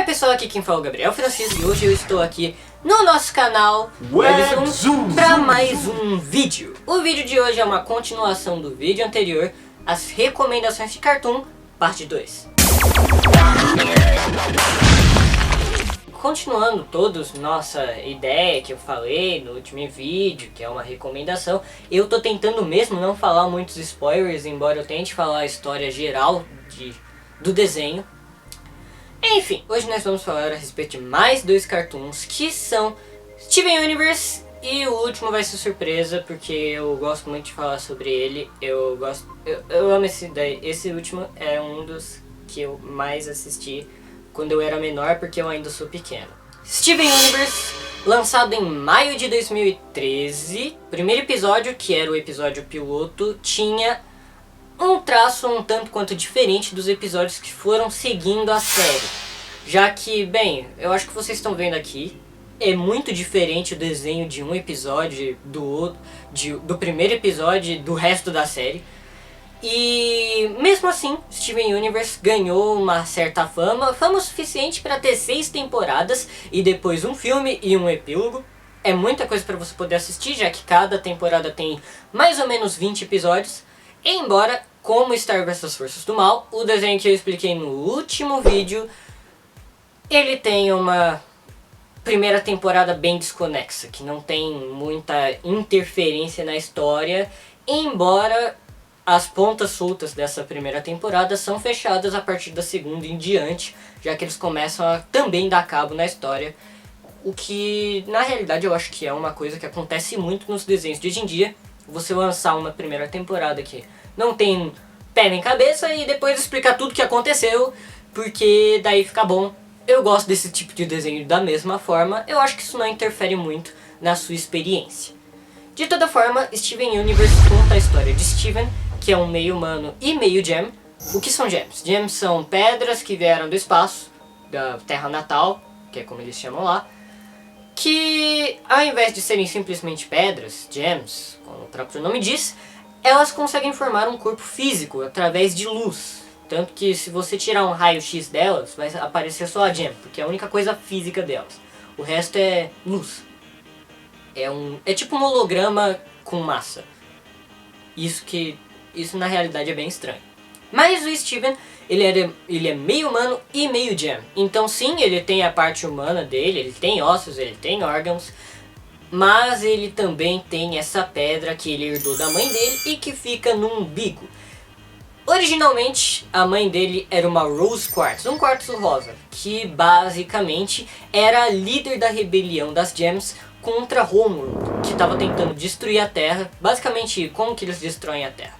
pessoal, aqui quem fala é o Gabriel Francisco e hoje eu estou aqui no nosso canal para mais um vídeo. O vídeo de hoje é uma continuação do vídeo anterior, as recomendações de Cartoon, parte 2. Continuando todos nossa ideia que eu falei no último vídeo, que é uma recomendação, eu tô tentando mesmo não falar muitos spoilers, embora eu tente falar a história geral do desenho. Enfim, hoje nós vamos falar a respeito de mais dois cartoons que são Steven Universe, e o último vai ser surpresa porque eu gosto muito de falar sobre ele. Eu amo esse daí. Esse último é um dos que eu mais assisti quando eu era menor, porque eu ainda sou pequeno. Steven Universe, lançado em maio de 2013. Primeiro episódio, que era o episódio piloto, tinha um traço um tanto quanto diferente dos episódios que foram seguindo a série. Já que, bem, eu acho que vocês estão vendo aqui, é muito diferente o desenho de um episódio do outro, do primeiro episódio e do resto da série. E mesmo assim, Steven Universe ganhou uma certa fama o suficiente para ter 6 temporadas e depois um filme e um epílogo. É muita coisa para você poder assistir, já que cada temporada tem mais ou menos 20 episódios. Embora, como Star vs Forças do Mal, o desenho que eu expliquei no último vídeo, ele tem uma primeira temporada bem desconexa, que não tem muita interferência na história, embora as pontas soltas dessa primeira temporada são fechadas a partir da segunda em diante, já que eles começam a também dar cabo na história, o que na realidade eu acho que é uma coisa que acontece muito nos desenhos de hoje em dia. Você lançar uma primeira temporada que não tem pé nem cabeça e depois explicar tudo o que aconteceu, porque daí fica bom. Eu gosto desse tipo de desenho da mesma forma, eu acho que isso não interfere muito na sua experiência. De toda forma, Steven Universe conta a história de Steven, que é um meio humano e meio gem. O que são gems? Gems são pedras que vieram do espaço, da terra natal, que é como eles chamam lá, que ao invés de serem simplesmente pedras, gems, como o próprio nome diz, elas conseguem formar um corpo físico através de luz. Tanto que se você tirar um raio-x delas, vai aparecer só a gem, porque é a única coisa física delas. O resto é luz. É tipo um holograma com massa. Isso na realidade é bem estranho. Mas o Steven, ele é meio humano e meio gem. Então sim, ele tem a parte humana dele, ele tem ossos, ele tem órgãos, mas ele também tem essa pedra que ele herdou da mãe dele e que fica no umbigo. Originalmente, a mãe dele era uma Rose Quartz, um quartzo rosa, que basicamente era a líder da rebelião das Gems contra Homeworld, que estava tentando destruir a Terra. Basicamente, como que eles destroem a Terra?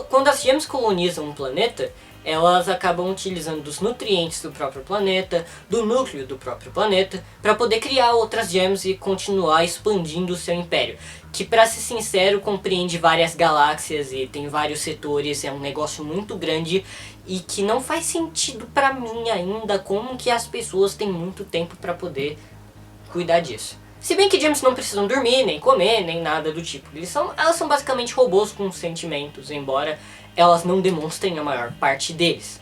Quando as Gems colonizam um planeta, elas acabam utilizando dos nutrientes do próprio planeta, do núcleo do próprio planeta, para poder criar outras gems e continuar expandindo o seu império. Que, para ser sincero, compreende várias galáxias e tem vários setores, é um negócio muito grande e que não faz sentido para mim ainda como que as pessoas têm muito tempo para poder cuidar disso. Se bem que gems não precisam dormir, nem comer, nem nada do tipo. Elas são basicamente robôs com sentimentos, embora elas não demonstrem a maior parte deles.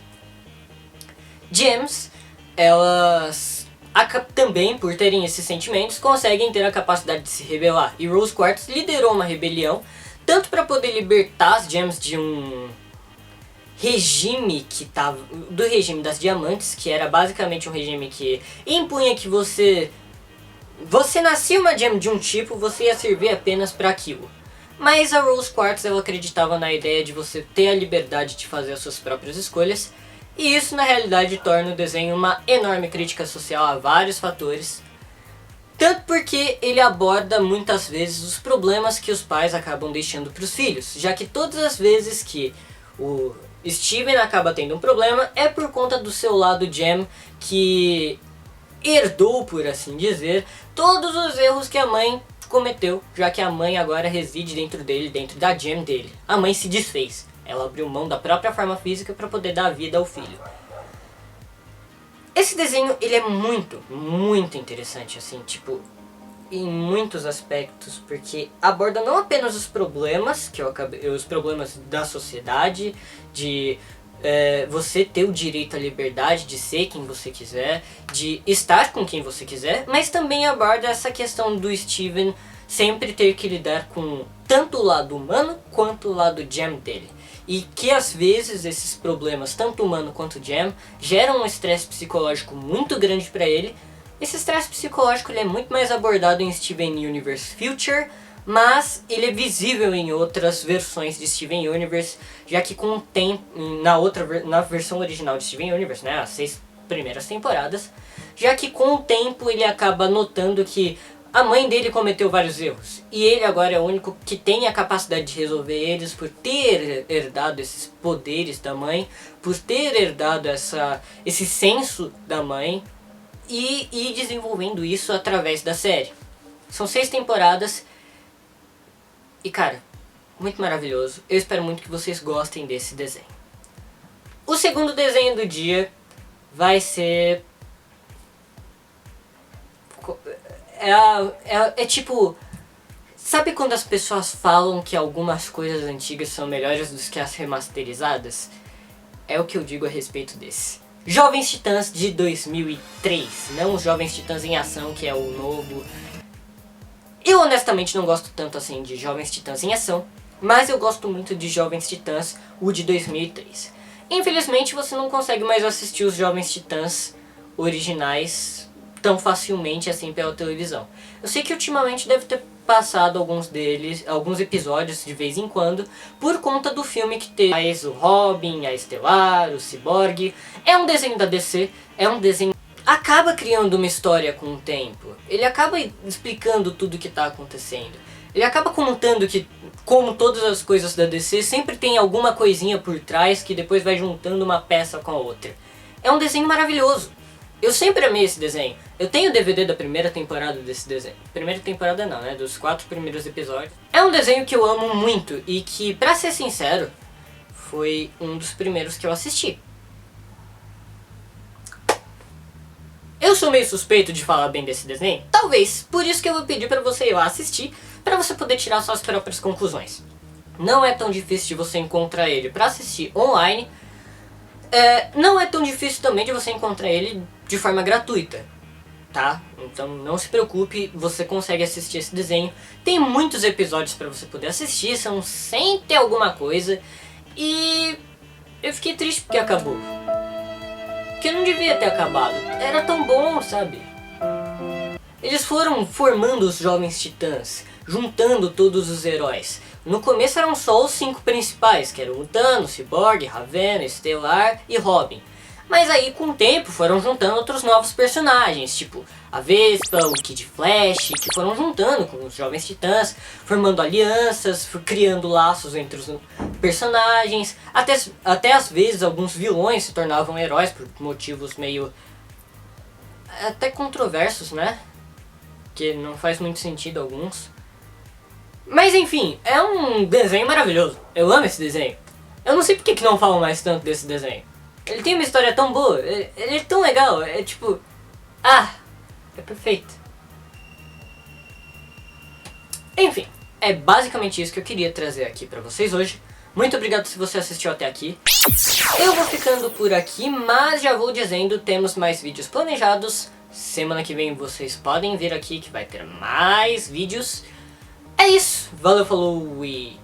Gems, elas também, por terem esses sentimentos, conseguem ter a capacidade de se rebelar. E Rose Quartz liderou uma rebelião, tanto para poder libertar as Gems de um regime do regime das diamantes, que era basicamente um regime que impunha que você nascia uma gem de um tipo, você ia servir apenas para aquilo. Mas a Rose Quartz, ela acreditava na ideia de você ter a liberdade de fazer as suas próprias escolhas, e isso na realidade torna o desenho uma enorme crítica social a vários fatores, tanto porque ele aborda muitas vezes os problemas que os pais acabam deixando para os filhos, já que todas as vezes que o Steven acaba tendo um problema é por conta do seu lado gem, que herdou, por assim dizer, todos os erros que a mãe cometeu, já que a mãe agora reside dentro dele, dentro da gem dele. A mãe se desfez, ela abriu mão da própria forma física para poder dar vida ao filho. Esse desenho, ele é muito, muito interessante, assim, tipo, em muitos aspectos, porque aborda não apenas os problemas, os problemas da sociedade, de você ter o direito à liberdade de ser quem você quiser, de estar com quem você quiser, mas também aborda essa questão do Steven sempre ter que lidar com tanto o lado humano quanto o lado jam dele. E que às vezes esses problemas, tanto humano quanto jam, geram um estresse psicológico muito grande para ele. Esse estresse psicológico ele é muito mais abordado em Steven Universe Future, mas ele é visível em outras versões de Steven Universe, já que com o tempo, na versão original de Steven Universe, né, as 6 primeiras temporadas, já que com o tempo ele acaba notando que a mãe dele cometeu vários erros, e ele agora é o único que tem a capacidade de resolver eles por ter herdado esses poderes da mãe, por ter herdado esse senso da mãe, e desenvolvendo isso através da série. São 6 temporadas, e cara, muito maravilhoso. Eu espero muito que vocês gostem desse desenho. O segundo desenho do dia vai ser... É tipo... Sabe quando as pessoas falam que algumas coisas antigas são melhores do que as remasterizadas? É o que eu digo a respeito desse. Jovens Titãs de 2003, não os Jovens Titãs em Ação, que é o novo... Eu honestamente não gosto tanto assim de Jovens Titãs em Ação, mas eu gosto muito de Jovens Titãs, o de 2003. Infelizmente você não consegue mais assistir os Jovens Titãs originais tão facilmente assim pela televisão. Eu sei que ultimamente deve ter passado alguns episódios de vez em quando, por conta do filme que teve o Robin, a Estelar, o Cyborg. É um desenho da DC, é um desenho... Acaba criando uma história com o tempo. Ele acaba explicando tudo o que está acontecendo. Ele acaba contando que, como todas as coisas da DC, sempre tem alguma coisinha por trás que depois vai juntando uma peça com a outra. É um desenho maravilhoso. Eu sempre amei esse desenho. Eu tenho o DVD da primeira temporada desse desenho. Primeira temporada não, né? Dos 4 primeiros episódios. É um desenho que eu amo muito e que, pra ser sincero, foi um dos primeiros que eu assisti. Eu sou meio suspeito de falar bem desse desenho? Talvez, por isso que eu vou pedir pra você ir lá assistir, pra você poder tirar suas próprias conclusões. Não é tão difícil de você encontrar ele pra assistir online, não é tão difícil também de você encontrar ele de forma gratuita, tá? Então não se preocupe, você consegue assistir esse desenho. Tem muitos episódios pra você poder assistir, são 100 e alguma coisa, e eu fiquei triste porque acabou. Porque não devia ter acabado. Era tão bom, sabe? Eles foram formando os Jovens Titãs, juntando todos os heróis. No começo eram só os 5 principais, que eram o Thanos, Cyborg, Ravena, Estelar e Robin. Mas aí com o tempo foram juntando outros novos personagens, tipo a Vespa, o Kid Flash, que foram juntando com os Jovens Titãs, formando alianças, criando laços entre os personagens, até às vezes alguns vilões se tornavam heróis por motivos meio... até controversos, né? Que não faz muito sentido alguns. Mas enfim, é um desenho maravilhoso. Eu amo esse desenho. Eu não sei porque que não falam mais tanto desse desenho. Ele tem uma história tão boa, ele é tão legal, é tipo... é perfeito. Enfim, é basicamente isso que eu queria trazer aqui pra vocês hoje. Muito obrigado se você assistiu até aqui. Eu vou ficando por aqui, mas já vou dizendo, temos mais vídeos planejados. Semana que vem vocês podem vir aqui que vai ter mais vídeos. É isso, valeu, falou e...